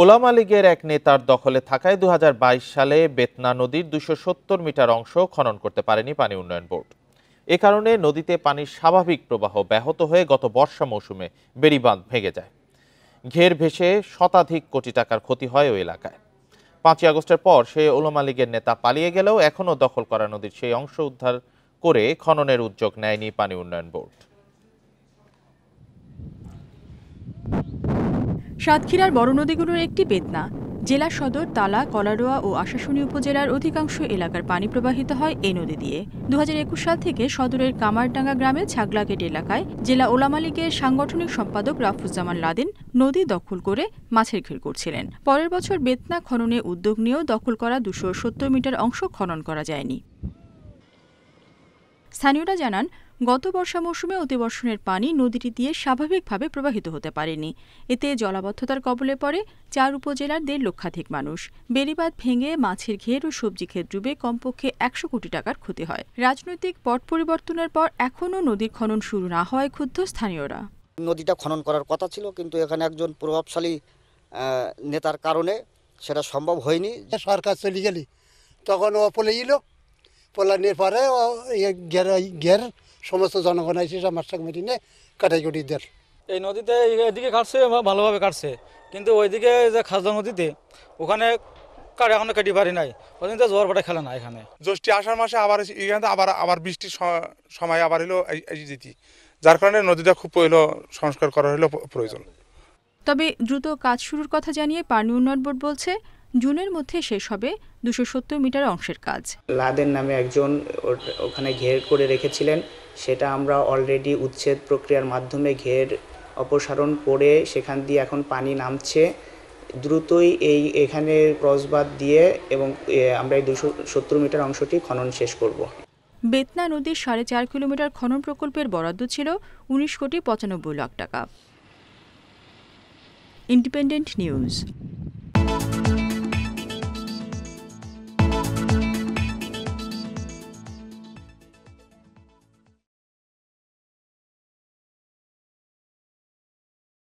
ওলামা লীগের এক নেতার দখলে থাকায় ২০২২ সালে বেতনা নদীর ২৭০ মিটার অংশ খনন করতে পারেনি পানি উন্নয়ন বোর্ড। এ কারণে নদীতে পানির স্বাভাবিক প্রবাহ ব্যাহত হয়ে গত বর্ষা মৌসুমে বেড়িবাঁধ ভেঙে যায়। ঘের ভেসে শতাধিক কোটি টাকার ক্ষতি হয় ওই এলাকায়। ৫ই আগস্টের পর সেই ওলামা লীগের নেতা পালিয়ে গেলেও এখনও দখল করা নদীর সেই অংশ উদ্ধার করে খননের উদ্যোগ নেয়নি পানি উন্নয়ন বোর্ড। সাতক্ষীরার বড় নদীগুলোর একটি বেতনা। জেলা সদর, তালা, কলারোয়া ও আশাশুনি উপজেলার অধিকাংশ এলাকার পানি প্রবাহিত হয় এই নদী দিয়ে। ২০২১ সাল থেকে সদরের কামারডাঙ্গা গ্রামে ছাগলাগেট এলাকায় জেলা ওলামা লীগের সাংগঠনিক সম্পাদক রাফুজ্জামান লাদেন নদী দখল করে মাছের ঘের করছিলেন। পরের বছর বেতনা খননে উদ্যোগ নিয়েও দখল করা ২৭০ মিটার অংশ খনন করা যায়নি। স্থানীয়রা জানান, গত বর্ষা মৌসুমে অতিবর্ষণের পানি নদীটি দিয়ে স্বাভাবিকভাবে প্রবাহিত হতে পারেনি। এতে জলাবদ্ধতার কবলে পড়ে ৪ উপজেলার ১.৫ লক্ষাধিক মানুষ। বেড়িবাঁধ ভেঙে মাছের ঘের ও সবজি ক্ষেত ডুবে কমপক্ষে ১০০ কোটি টাকার ক্ষতি হয়। রাজনৈতিক পট পরিবর্তনের পর এখনও নদীর খনন শুরু না হওয়ায় ক্ষুব্ধ স্থানীয়রা। নদীটা খনন করার কথা ছিল, কিন্তু এখানে একজন প্রভাবশালী নেতার কারণে সেটা সম্ভব হয়নি। সরকার চলে গেলি তখন ও পলে এলো, পলানির পরে ঘের সমস্ত জনগণ এসে মাছটা মেরে নিয়ে কাটাই কুটি দেয়। এই নদীতে এদিকে কাটছে, ভালোভাবে কাটছে, কিন্তু ওইদিকে যে খাজা নদীতে ওখানে এখনো কাটি পারি নাই। ওদিন তো জোয়ার ভাটা খেলে না। এখানে জ্যৈষ্ঠ আষাঢ় মাসে আবার এখানে আবার বৃষ্টির সময় আবার হলো যেতি, যার কারণে নদীটা খুব সংস্কার করা হলো প্রয়োজন। তবে দ্রুত কাজ শুরুর কথা জানিয়ে পানি উন্নয়ন বোর্ড বলছে, জুনের মধ্যে শেষ হবে ২৭০ মিটার অংশের কাজ। লাদেন নামে একজন ওখানে ঘের করে রেখেছিলেন, সেটা আমরা অলরেডি উচ্ছেদ প্রক্রিয়ার মাধ্যমে ঘের অপসারণ করে সেখান দিয়ে এখন পানি নামছে। দ্রুতই এখানে ক্রসবাদ দিয়ে এবং আমরা এই ২৭০ মিটার অংশটি খনন শেষ করব। বেতনা নদীর ৪.৫ কিলোমিটার খনন প্রকল্পের বরাদ্দ ছিল ১৯ কোটি ৯৫ লাখ টাকা। Independent news.